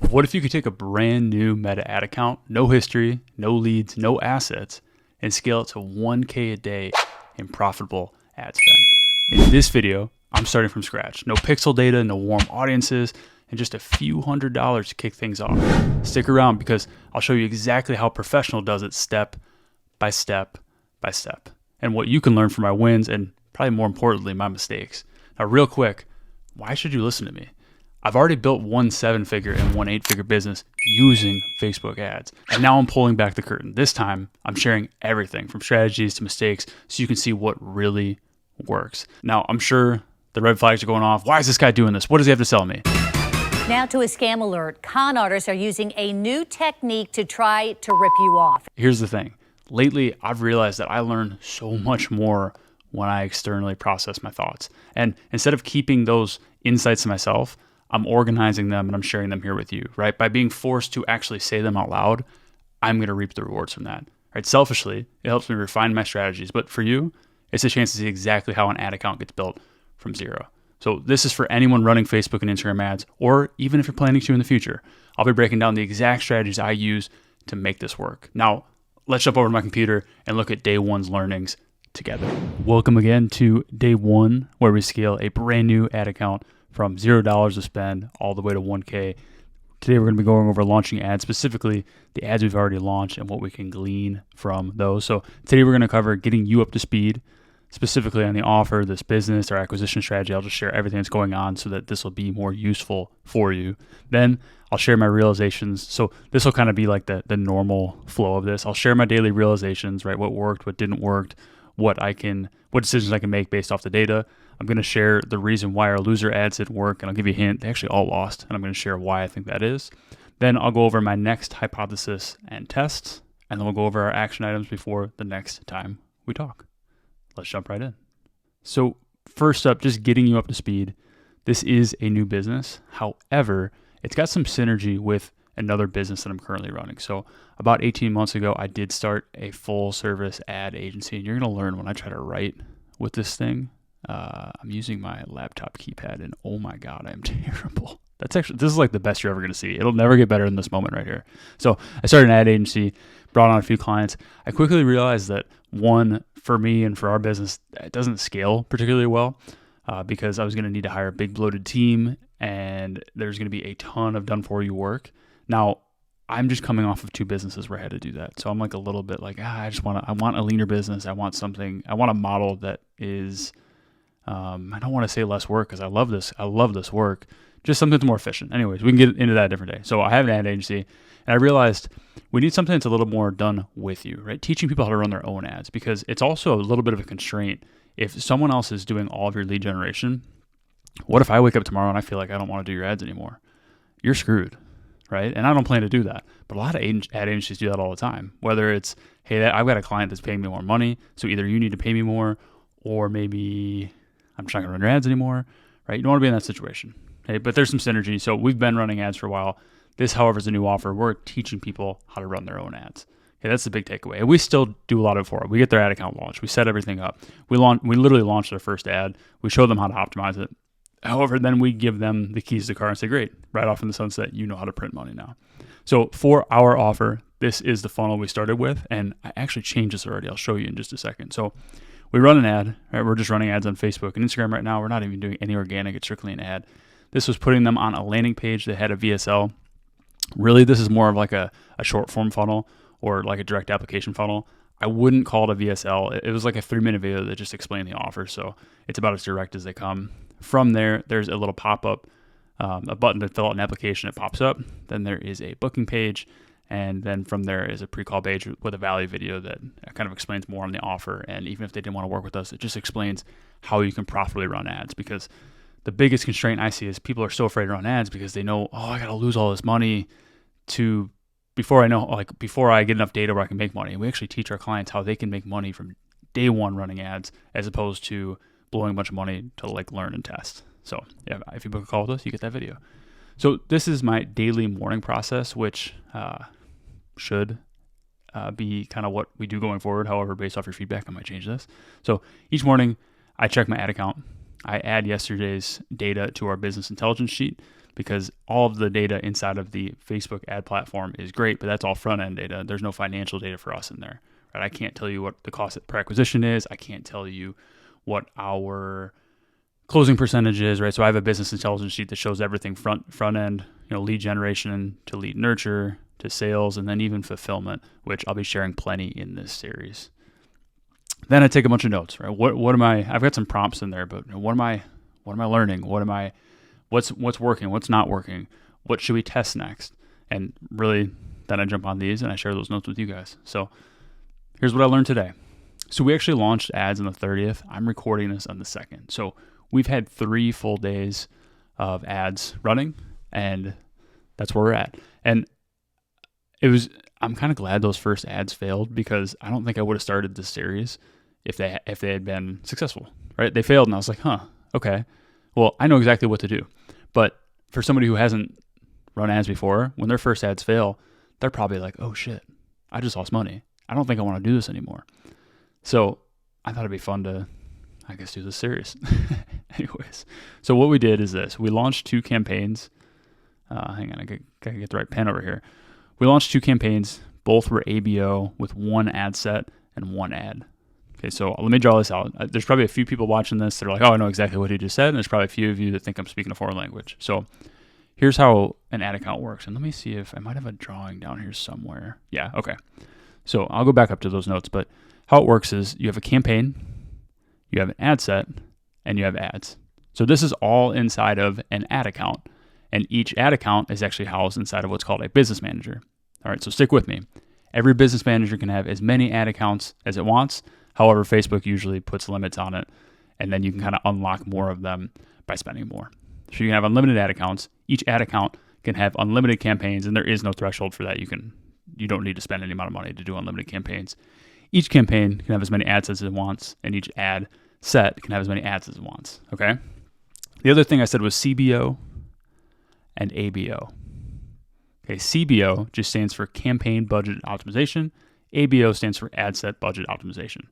What if you could take a brand new Meta ad account, no history, no leads, no assets, and scale it to 1K a day in profitable ad spend? In this video, I'm starting from scratch. No pixel data, no warm audiences, and just a few $100s to kick things off. Stick around because I'll show you exactly how a professional does it step by step by step, and what you can learn from my wins and probably more importantly, my mistakes. Now, real quick, why should you listen to me? I've already built one 7-figure and one 8-figure business using Facebook ads. And now I'm pulling back the curtain. This time, I'm sharing everything from strategies to mistakes so you can see what really works. Now, I'm sure the red flags are going off. Why is this guy doing this? What does he have to sell me? Now to a scam alert. Con artists are using a new technique to try to rip you off. Here's the thing. Lately, I've realized that I learn so much more when I externally process my thoughts. And instead of keeping those insights to myself, I'm organizing them and I'm sharing them here with you, right? By being forced to actually say them out loud, I'm going to reap the rewards from that, right? Selfishly, it helps me refine my strategies. But for you, it's a chance to see exactly how an ad account gets built from zero. So this is for anyone running Facebook and Instagram ads, or even if you're planning to in the future. I'll be breaking down the exact strategies I use to make this work. Now, let's jump over to my computer and look at day one's learnings together. Welcome again to day one, where we scale a brand new ad account from $0 to spend all the way to 1K. Today we're going to be going over launching ads, specifically the ads we've already launched and what we can glean from those. So today we're going to cover getting you up to speed, specifically on the offer, this business, our acquisition strategy. I'll just share everything that's going on so that this will be more useful for you. Then I'll share my realizations. So this will kind of be like the normal flow of this. I'll share my daily realizations, right? What worked, what didn't work, what decisions I can make based off the data. I'm going to share the reason why our loser ads didn't work, and I'll give you a hint. They actually all lost, and I'm going to share why I think that is. Then I'll go over my next hypothesis and tests, and then we'll go over our action items before the next time we talk. Let's jump right in. So first up, just getting you up to speed. This is a new business. However, it's got some synergy with another business that I'm currently running. So about 18 months ago, I did start a full service ad agency, and you're going to learn when I try to write with this thing. I'm using my laptop keypad, and oh my God, I'm terrible. This is like the best you're ever going to see. It'll never get better than this moment right here. So I started an ad agency, brought on a few clients. I quickly realized that one, for me and for our business, it doesn't scale particularly well because I was going to need to hire a big bloated team, and there's going to be a ton of done for you work. Now, I'm just coming off of 2 businesses where I had to do that. So I'm like a little bit like, I want a leaner business. I want a model that is, I don't want to say less work because I love this work, just something that's more efficient. Anyways, we can get into that a different day. So I have an ad agency, and I realized we need something that's a little more done with you, right? Teaching people how to run their own ads, because it's also a little bit of a constraint. If someone else is doing all of your lead generation, what if I wake up tomorrow and I feel like I don't want to do your ads anymore? You're screwed. Right? And I don't plan to do that. But a lot of ad agencies do that all the time. Whether it's, hey, I've got a client that's paying me more money, so either you need to pay me more, or maybe I'm just not going to run your ads anymore, right? You don't want to be in that situation. Okay? But there's some synergy. So we've been running ads for a while. This, however, is a new offer. We're teaching people how to run their own ads. Okay, that's the big takeaway. And we still do a lot of it for it. We get their ad account launched. We set everything up. We literally launched their first ad. We show them how to optimize it. However, then we give them the keys to the car and say, great, right off in the sunset, you know how to print money now. So for our offer, this is the funnel we started with. And I actually changed this already. I'll show you in just a second. So we run an ad, right? We're just running ads on Facebook and Instagram right now. We're not even doing any organic. It's strictly an ad. This was putting them on a landing page that had a VSL. Really, this is more of like a short form funnel or like a direct application funnel. I wouldn't call it a VSL. It was like a 3-minute video that just explained the offer. So it's about as direct as they come. From there, there's a little pop-up, a button to fill out an application. It pops up. Then there is a booking page. And then from there is a pre-call page with a value video that kind of explains more on the offer. And even if they didn't want to work with us, it just explains how you can profitably run ads. Because the biggest constraint I see is people are so afraid to run ads because they know, I got to lose all this money before I get enough data where I can make money. And we actually teach our clients how they can make money from day one running ads, as opposed to blowing a bunch of money to learn and test. So yeah, if you book a call with us, you get that video. So this is my daily morning process, which should be kind of what we do going forward. However, based off your feedback, I might change this. So each morning I check my ad account. I add yesterday's data to our business intelligence sheet. because all of the data inside of the Facebook ad platform is great, but that's all front end data. There's no financial data for us in there, right? I can't tell you what the cost per acquisition is. I can't tell you what our closing percentage is, right? So I have a business intelligence sheet that shows everything front end, lead generation to lead nurture to sales, and then even fulfillment, which I'll be sharing plenty in this series. Then I take a bunch of notes, right? What am I? I've got some prompts in there, but what am I learning? What's working? What's not working? What should we test next? And really, then I jump on these and I share those notes with you guys. So here's what I learned today. So we actually launched ads on the 30th. I'm recording this on the 2nd. So we've had 3 full days of ads running, and that's where we're at. And I'm kind of glad those first ads failed, because I don't think I would have started this series if they had been successful, right? They failed, and I was like, okay, well, I know exactly what to do. But for somebody who hasn't run ads before, when their first ads fail, they're probably like, oh shit, I just lost money. I don't think I want to do this anymore. So I thought it'd be fun to, I guess, do this series. Anyways, so what we did is this. We launched 2 campaigns. Hang on, I gotta get the right pen over here. We launched 2 campaigns. Both were ABO with 1 ad set and 1 ad. Okay, so let me draw this out. There's probably a few people watching this that are like, oh, I know exactly what he just said. And there's probably a few of you that think I'm speaking a foreign language. So here's how an ad account works. And let me see if I might have a drawing down here somewhere. Yeah, okay. So I'll go back up to those notes. But how it works is you have a campaign, you have an ad set, and you have ads. So this is all inside of an ad account. And each ad account is actually housed inside of what's called a business manager. All right, so stick with me. Every business manager can have as many ad accounts as it wants. However, Facebook usually puts limits on it, and then you can kind of unlock more of them by spending more. So you can have unlimited ad accounts. Each ad account can have unlimited campaigns, and there is no threshold for that. You don't need to spend any amount of money to do unlimited campaigns. Each campaign can have as many ads as it wants, and each ad set can have as many ads as it wants. Okay. The other thing I said was CBO and ABO. Okay, CBO just stands for campaign budget optimization. ABO stands for ad set budget optimization.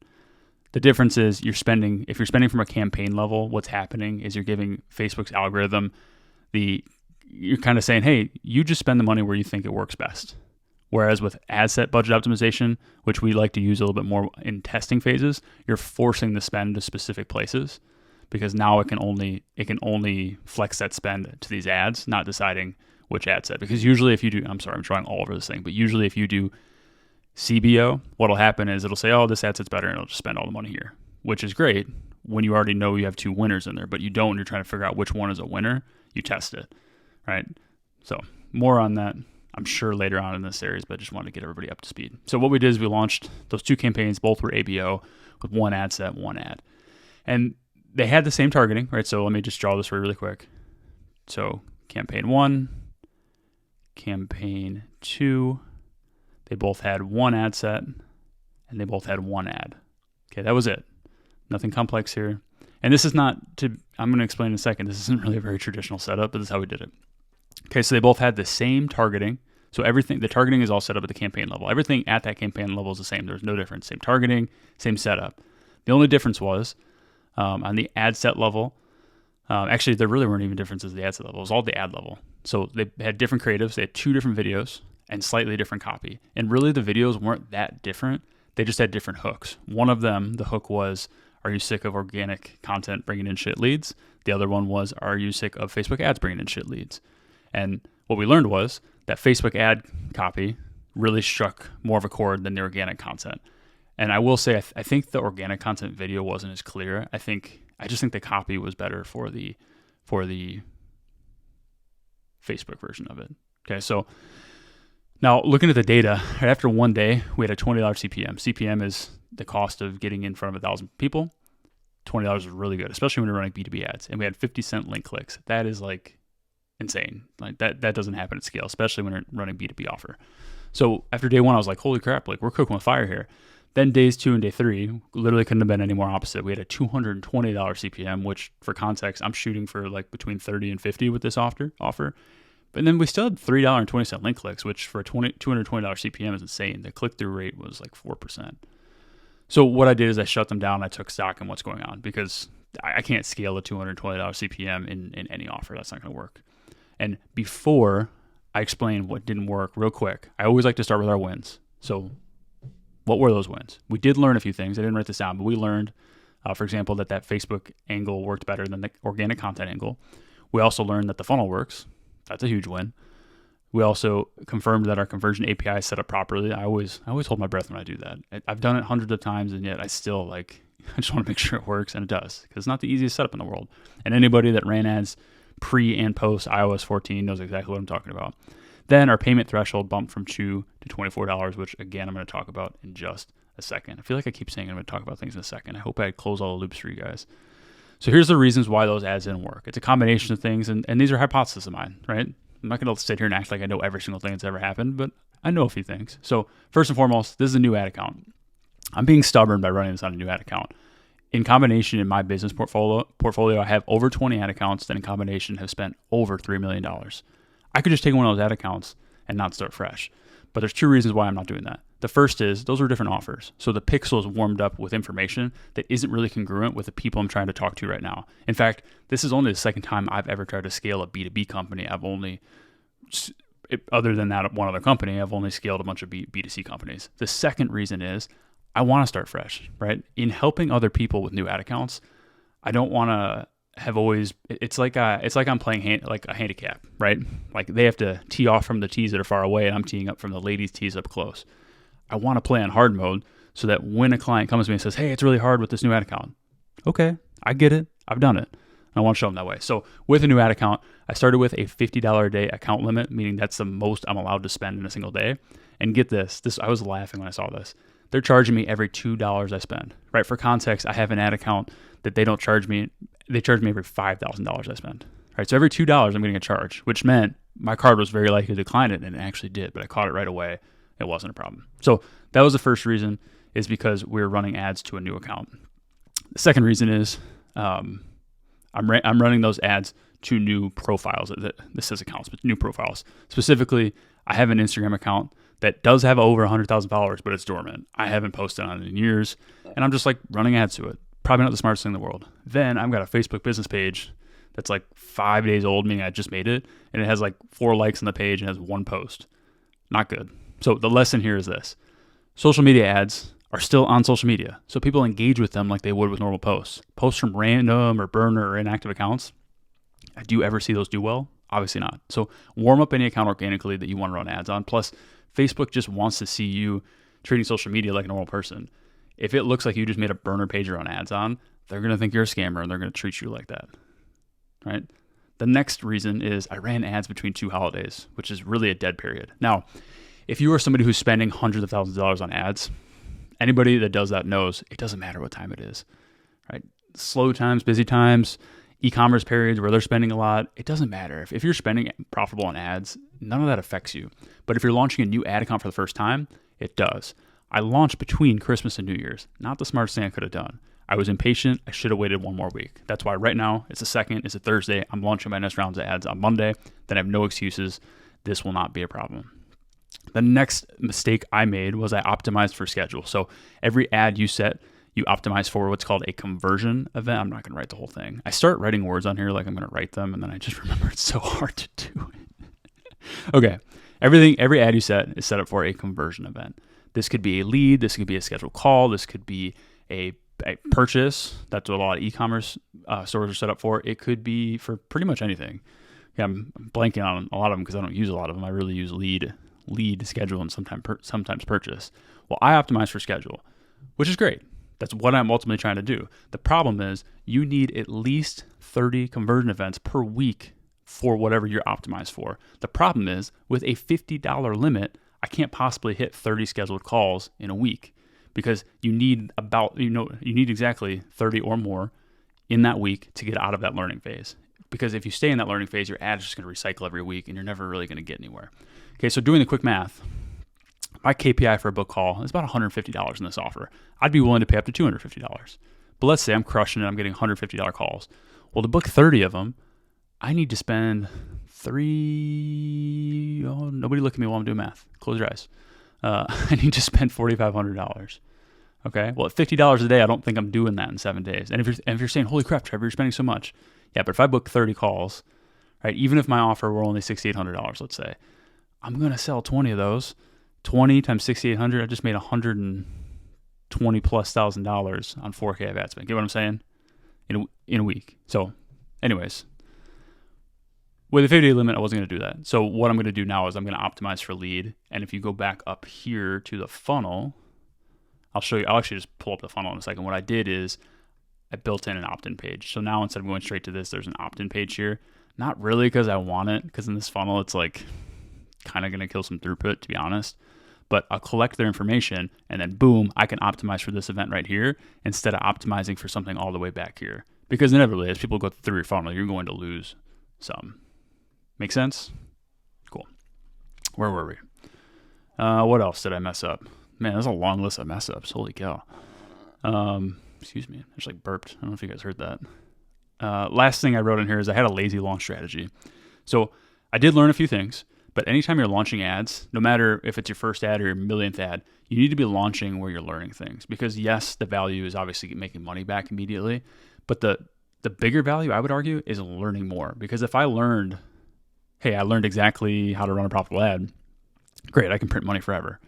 The difference is if you're spending from a campaign level, what's happening is you're giving Facebook's algorithm you're kind of saying, hey, you just spend the money where you think it works best. Whereas with ad set budget optimization, which we like to use a little bit more in testing phases, you're forcing the spend to specific places, because now it can only flex that spend to these ads, not deciding which ad set. Because usually if you do, I'm drawing all over this thing, but usually if you do CBO, what'll happen is it'll say, oh, this ad set's better, and it'll just spend all the money here, which is great when you already know you have 2 winners in there, but you don't, you're trying to figure out which one is a winner, you test it, right? So more on that, I'm sure, later on in this series, but I just wanted to get everybody up to speed. So what we did is we launched those 2 campaigns, both were ABO with 1 ad set, 1 ad. And they had the same targeting, right? So let me just draw this for you really quick. So campaign 1, campaign 2, they both had 1 ad set, and they both had 1 ad. Okay, that was it. Nothing complex here. And this is I'm going to explain in a second, this isn't really a very traditional setup, but this is how we did it. Okay, so they both had the same targeting. So the targeting is all set up at the campaign level. Everything at that campaign level is the same. There's no difference. Same targeting, same setup. The only difference was on the ad set level. Actually, there really weren't even differences at the ad set level. It was all the ad level. So they had different creatives. They had 2 different videos and slightly different copy. And really, the videos weren't that different. They just had different hooks. One of them, the hook was, are you sick of organic content bringing in shit leads? The other one was, are you sick of Facebook ads bringing in shit leads? And what we learned was that Facebook ad copy really struck more of a chord than the organic content. And I will say, I think the organic content video wasn't as clear. I just think the copy was better for the Facebook version of it. Okay, so now looking at the data, right after 1 day, we had a $20 CPM. CPM is the cost of getting in front of 1,000 people. $20 is really good, especially when you're running B2B ads. And we had 50-cent link clicks. That is like insane. Like that doesn't happen at scale, especially when you're running B2B offer. So after day 1, I was like, holy crap, like we're cooking with fire here. Then days 2 and day 3 literally couldn't have been any more opposite. We had a $220 CPM, which for context, I'm shooting for like between 30 and 50 with this offer. But then we still had $3.20 link clicks, which for a $220 CPM is insane. The click-through rate was like 4%. So what I did is I shut them down. I took stock in what's going on, because I can't scale a $220 CPM in any offer. That's not going to work. And before I explain what didn't work real quick, I always like to start with our wins. So what were those wins? We did learn a few things. I didn't write this down, but we learned, for example, that Facebook angle worked better than the organic content angle. We also learned that the funnel works. That's a huge win. We also confirmed that our conversion API is set up properly. I always hold my breath when I do that. I've done it hundreds of times, and yet I still I just want to make sure it works, and it does, because it's not the easiest setup in the world. And anybody that ran ads pre and post iOS 14 knows exactly what I'm talking about. Then our payment threshold bumped from $2 to $24, which again, I'm going to talk about in just a second. I feel like I keep saying I'm going to talk about things in a second. I hope I close all the loops for you guys. So here's the reasons why those ads didn't work. It's a combination of things, and these are hypotheses of mine, right? I'm not going to sit here and act like I know every single thing that's ever happened, but I know a few things. So first and foremost, this is a new ad account. I'm being stubborn by running this on a new ad account. In combination, in my business portfolio, I have over 20 ad accounts that in combination have spent over $3 million. I could just take one of those ad accounts and not start fresh. But there's two reasons why I'm not doing that. The first is those were different offers. So the pixel is warmed up with information that isn't really congruent with the people I'm trying to talk to right now. In fact, this is only the second time I've ever tried to scale a B2B company. Other than that one other company, I've only scaled a bunch of B2C companies. The second reason is I want to start fresh, right? In helping other people with new ad accounts, I don't want to have always, it's like I'm playing like a handicap, right? Like they have to tee off from the tees that are far away and I'm teeing up from the ladies' tees up close. I want to play on hard mode so that when a client comes to me and says, hey, it's really hard with this new ad account. Okay, I get it. I've done it. And I want to show them that way. So with a new ad account, I started with a $50 a day account limit, meaning that's the most I'm allowed to spend in a single day. And get this, I was laughing when I saw this. They're charging me every $2 I spend, right? For context, I have an ad account that they don't charge me. They charge me every $5,000 I spend, right? So every $2 I'm getting a charge, which meant my card was very likely to decline it, and it actually did, but I caught it right away. It wasn't a problem. So that was the first reason, is because we're running ads to a new account. The second reason is I'm running those ads to new profiles. This says accounts, but new profiles. Specifically, I have an Instagram account that does have over 100,000 followers, but it's dormant. I haven't posted on it in years, and I'm just running ads to it. Probably not the smartest thing in the world. Then I've got a Facebook business page that's 5 days old, meaning I just made it, and it has 4 likes on the page and has 1 post. Not good. So the lesson here is this. Social media ads are still on social media, so people engage with them like they would with normal posts. Posts from random or burner or inactive accounts, do you ever see those do well? Obviously not. So warm up any account organically that you want to run ads on. Plus, Facebook just wants to see you treating social media like a normal person. If it looks like you just made a burner page to run ads on, they're going to think you're a scammer and they're going to treat you like that, right? The next reason is I ran ads between 2 holidays, which is really a dead period. Now, if you are somebody who's spending hundreds of thousands of dollars on ads, anybody that does that knows it doesn't matter what time it is, right? Slow times, busy times, e-commerce periods where they're spending a lot, it doesn't matter. If you're spending profitable on ads, none of that affects you. But if you're launching a new ad account for the first time, it does. I launched between Christmas and New Year's. Not the smartest thing I could have done. I was impatient. I should have waited 1 more week. That's why right now, it's the 2nd, it's a Thursday. I'm launching my next rounds of ads on Monday. Then I have no excuses. This will not be a problem. The next mistake I made was I optimized for schedule. So every ad you set, you optimize for what's called a conversion event. I'm not going to write the whole thing. I start writing words on here like I'm going to write them, and then I just remember it's so hard to do it. Okay. Every ad you set is set up for a conversion event. This could be a lead. This could be a scheduled call. This could be a purchase. That's what a lot of e-commerce stores are set up for. It could be for pretty much anything. Yeah, I'm blanking on a lot of them because I don't use a lot of them. I really use lead, schedule, and sometimes purchase. Well, I optimize for schedule, which is great. That's what I'm ultimately trying to do. The problem is you need at least 30 conversion events per week for whatever you're optimized for. The problem is with a $50 limit, I can't possibly hit 30 scheduled calls in a week because you need exactly 30 or more in that week to get out of that learning phase. Because if you stay in that learning phase, your ad is just going to recycle every week and you're never really going to get anywhere. Okay, so doing the quick math, my KPI for a book call is about $150 in this offer. I'd be willing to pay up to $250. But let's say I'm crushing it, I'm getting $150 calls. Well, to book 30 of them, I need to spend nobody look at me while I'm doing math. Close your eyes. I need to spend $4,500. Okay, well, at $50 a day, I don't think I'm doing that in 7 days. And if you're saying, holy crap, Trevor, you're spending so much. Yeah, but if I book 30 calls, right? Even if my offer were only $6,800, let's say, I'm going to sell 20 of those. 20 times 6,800, I just made $120,000+ on 4K of ad spend. Get what I'm saying? In a week. So anyways, with a 50-day limit, I wasn't going to do that. So what I'm going to do now is I'm going to optimize for lead. And if you go back up here to the funnel, I'll show you. I'll actually just pull up the funnel in a second. What I did is I built in an opt-in page. So now instead of going straight to this, there's an opt-in page here. Not really because I want it, because in this funnel, it's like kind of going to kill some throughput, to be honest. But I'll collect their information and then boom, I can optimize for this event right here instead of optimizing for something all the way back here. Because inevitably, as people go through your funnel, you're going to lose some. Make sense? Cool. Where were we? What else did I mess up? Man, there's a long list of mess ups. Holy cow. Excuse me. I just like burped. I don't know if you guys heard that. Last thing I wrote in here is I had a lazy launch strategy. So I did learn a few things, but anytime you're launching ads, no matter if it's your first ad or your millionth ad, you need to be launching where you're learning things. Because yes, the value is obviously making money back immediately, but the bigger value, I would argue, is learning more. Because if I learned, hey, I learned exactly how to run a profitable ad, great, I can print money forever.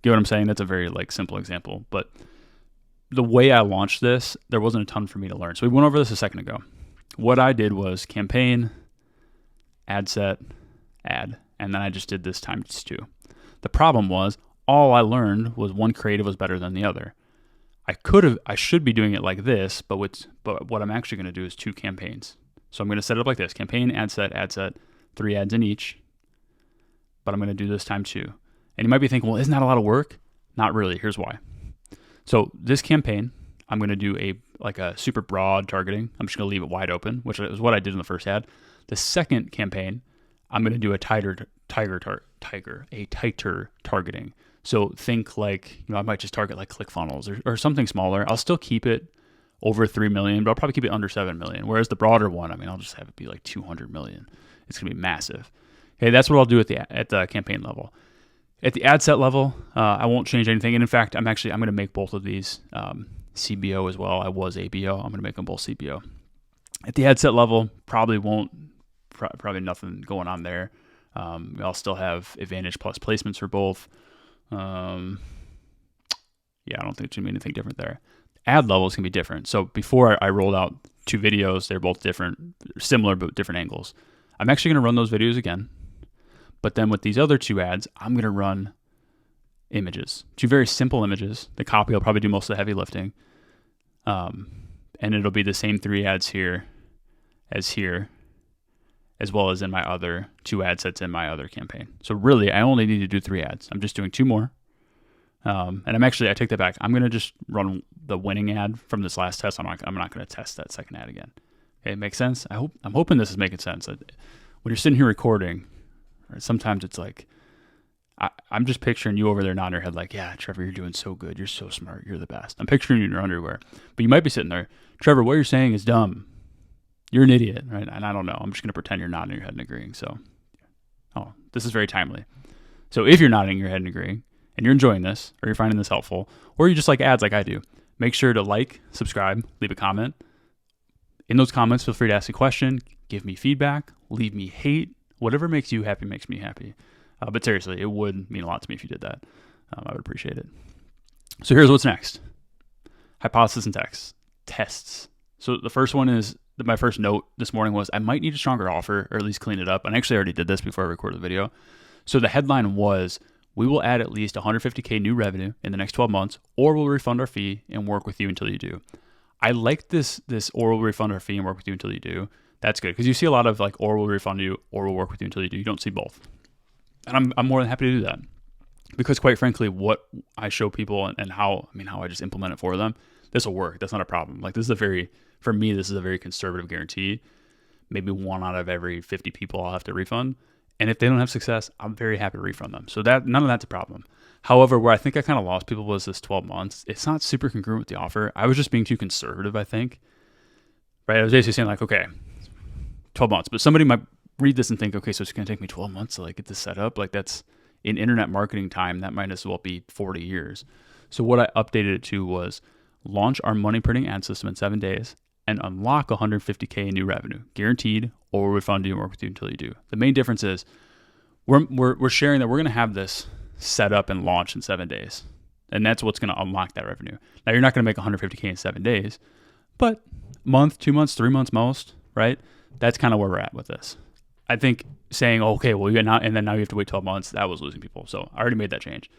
Get what I'm saying? That's a very simple example. But the way I launched this, there wasn't a ton for me to learn. So we went over this a second ago. What I did was campaign, ad set, ad, and then I just did this times 2. The problem was all I learned was one creative was better than the other. I should be doing it like this, but what I'm actually going to do is 2 campaigns. So I'm going to set it up like this: campaign, ad set, 3 ads in each. But I'm going to do this times 2. And you might be thinking, well, isn't that a lot of work? Not really. Here's why. So this campaign, I'm going to do a super broad targeting. I'm just going to leave it wide open, which is what I did in the first ad. The second campaign, I'm going to do a tighter targeting. So think I might just target like ClickFunnels or something smaller. I'll still keep it over 3 million, but I'll probably keep it under 7 million. Whereas the broader one, I'll just have it be like 200 million. It's going to be massive. Okay, that's what I'll do at the campaign level. At the ad set level, I won't change anything. And in fact, I'm going to make both of these CBO as well. I was ABO. I'm going to make them both CBO. At the ad set level, probably nothing going on there. I'll still have Advantage Plus placements for both. I don't think it's going to be anything different there. Ad levels can be different. So before I rolled out 2 videos, they're both similar but different angles. I'm actually going to run those videos again. But then with these other 2 ads, I'm going to run images, 2 very simple images. The copy will probably do most of the heavy lifting. And it'll be the same 3 ads here, as well as in my other 2 ad sets in my other campaign. So really, I only need to do 3 ads. I'm just doing 2 more. And I take that back. I'm going to just run the winning ad from this last test. I'm not going to test that second ad again. Okay, makes sense? I'm hoping this is making sense. When you're sitting here recording, right, sometimes it's like, I'm just picturing you over there nodding your head like, yeah, Trevor, you're doing so good. You're so smart. You're the best. I'm picturing you in your underwear. But you might be sitting there, Trevor, what you're saying is dumb. You're an idiot, right? And I don't know. I'm just going to pretend you're nodding your head and agreeing. So, this is very timely. So if you're nodding your head and agreeing, and you're enjoying this, or you're finding this helpful, or you just like ads like I do, make sure to like, subscribe, leave a comment. In those comments, feel free to ask a question, give me feedback, leave me hate. Whatever makes you happy makes me happy. But seriously, it would mean a lot to me if you did that. I would appreciate it. So here's what's next. Hypothesis and tests. So the first one is, my first note this morning was, I might need a stronger offer, or at least clean it up. And I actually already did this before I recorded the video. So the headline was, we will add at least $150K new revenue in the next 12 months, or we'll refund our fee and work with you until you do. I like this or we'll refund our fee and work with you until you do. That's good, because you see a lot of or we'll refund you or we'll work with you until you do. You don't see both. And I'm more than happy to do that, because quite frankly, what I show people and how I just implement it for them, this will work. That's not a problem. For me, this is a very conservative guarantee. Maybe 1 out of every 50 people I'll have to refund. And if they don't have success, I'm very happy to refund them. So none of that's a problem. However, where I think I kind of lost people was this 12 months. It's not super congruent with the offer. I was just being too conservative, I think. Right? I was basically saying okay, 12 months. But somebody might read this and think, okay, so it's going to take me 12 months to get this set up. That's in internet marketing time. That might as well be 40 years. So what I updated it to was, launch our money printing ad system in 7 days, and unlock 150K in new revenue, guaranteed, or we'll refund you and work with you until you do. The main difference is we're sharing that we're going to have this set up and launch in 7 days. And that's what's going to unlock that revenue. Now, you're not going to make 150K in 7 days, but month, 2 months, 3 months most, right? That's kind of where we're at with this. I think saying, okay, well, you now, and then now you have to wait 12 months, that was losing people. So I already made that change.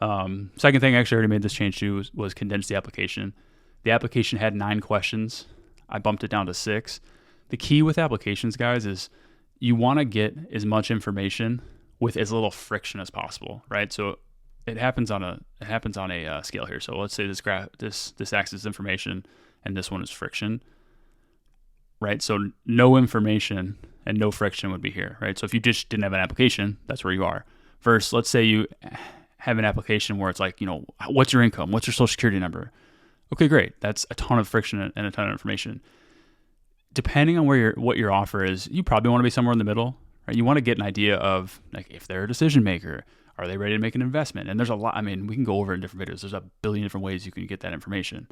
Second thing I actually already made this change to was condense the application. The application had 9 questions. I bumped it down to 6. The key with applications, guys, is you want to get as much information with as little friction as possible, right? So it happens on a scale here. So let's say this axis is information and this one is friction, right? So no information and no friction would be here, right? So if you just didn't have an application, that's where you are. Versus, let's say you have an application where it's like, what's your income? What's your social security number? Okay, great. That's a ton of friction and a ton of information. Depending on what your offer is, you probably want to be somewhere in the middle, right? You want to get an idea of like if they're a decision maker, are they ready to make an investment? And there's a lot. I mean, we can go over in different videos. There's a billion different ways you can get that information.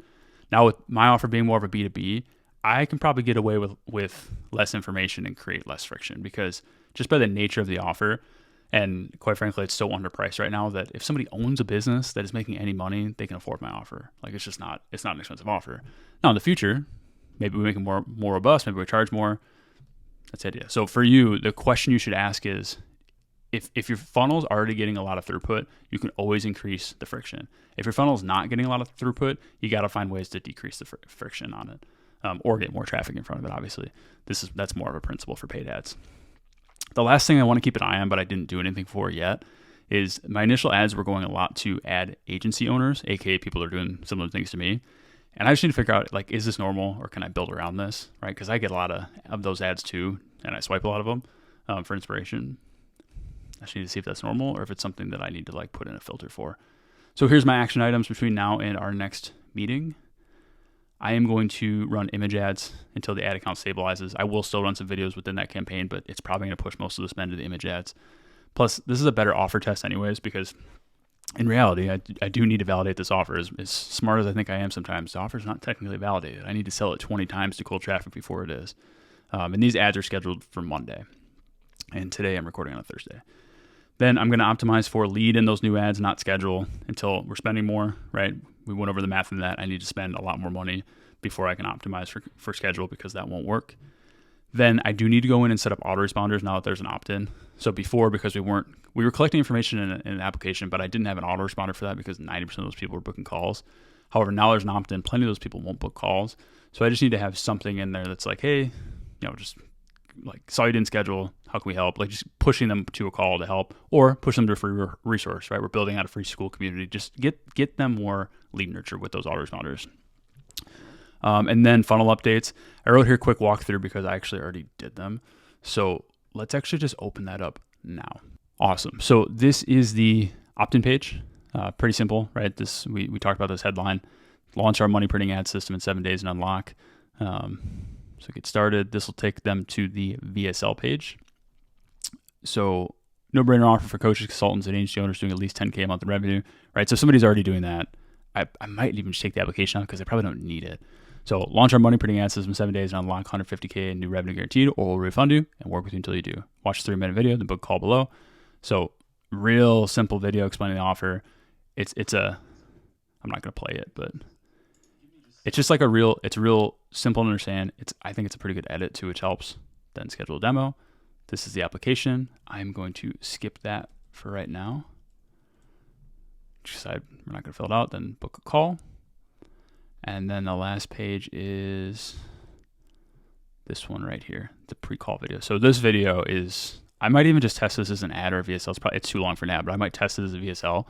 Now, with my offer being more of a B2B, I can probably get away with less information and create less friction because just by the nature of the offer, and quite frankly, it's so underpriced right now that if somebody owns a business that is making any money, they can afford my offer. Like it's not an expensive offer. Now in the future, maybe we make it more robust. Maybe we charge more. That's the idea. So for you, the question you should ask is, if your funnel's already getting a lot of throughput, you can always increase the friction. If your funnel's not getting a lot of throughput, you got to find ways to decrease the friction on it, or get more traffic in front of it. Obviously, that's more of a principle for paid ads. The last thing I want to keep an eye on, but I didn't do anything for yet, is my initial ads were going a lot to ad agency owners, aka people that are doing similar things to me. And I just need to figure out, like, is this normal or can I build around this, right? Because I get a lot of those ads too, and I swipe a lot of them for inspiration. I just need to see if that's normal or if it's something that I need to like put in a filter for. So here's my action items between now and our next meeting. I am going to run image ads until the ad account stabilizes. I will still run some videos within that campaign, but it's probably going to push most of the spend to the image ads. Plus, this is a better offer test anyways, because in reality, I do need to validate this offer. As smart as I think I am sometimes, the offer is not technically validated. I need to sell it 20 times to cold traffic before it is. And these ads are scheduled for Monday. And today I'm recording on a Thursday. Then I'm going to optimize for lead in those new ads, not schedule until we're spending more, right? We went over the math in that. I need to spend a lot more money before I can optimize for schedule because that won't work. Then I do need to go in and set up autoresponders now that there's an opt-in. So before, because we were collecting information in an application, but I didn't have an autoresponder for that because 90% of those people were booking calls. However, now there's an opt-in. Plenty of those people won't book calls. So I just need to have something in there that's like, hey, just like, saw you didn't schedule, how can we help? Like just pushing them to a call to help or push them to a free resource, right? We're building out a free school community. Just get them more lead nurture with those autoresponders. And then funnel updates. I wrote here a quick walkthrough because I actually already did them. So let's actually just open that up now. Awesome. So this is the opt-in page. Pretty simple, right? We talked about this headline. Launch our money printing ad system in 7 days and unlock. So get started. This will take them to the VSL page. So no-brainer offer for coaches, consultants, and agency owners doing at least 10K a month in revenue, right? So if somebody's already doing that, I might even just take the application out because I probably don't need it. So launch our money printing ad system in 7 days and unlock 150K in new revenue guaranteed, or we'll refund you and work with you until you do. Watch the 3-minute video, then book call below. So real simple video explaining the offer. I'm not going to play it, but it's just like it's real simple to understand. I think it's a pretty good edit too, which helps. Then schedule a demo. This is the application. I'm going to skip that for right now. Decide we're not going to fill it out, then book a call. And then the last page is this one right here, the pre-call video. So this video I might even just test this as an ad or a VSL. It's too long for an ad, but I might test it as a VSL.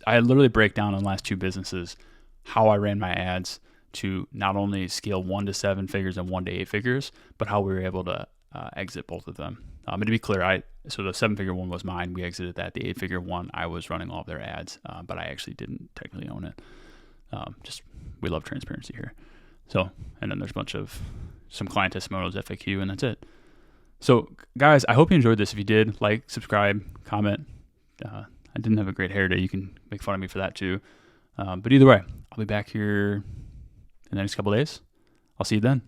I literally break down in the last 2 businesses how I ran my ads to not only scale 1 to 7 figures and 1 to 8 figures, but how we were able to exit both of them. And to be clear, so the 7-figure one was mine. We exited that. The 8-figure one, I was running all of their ads, but I actually didn't technically own it. We love transparency here. So, and then there's a bunch of some client testimonials, FAQ, and that's it. So guys, I hope you enjoyed this. If you did, like, subscribe, comment. I didn't have a great hair day. You can make fun of me for that too. But either way, I'll be back here in the next couple of days. I'll see you then.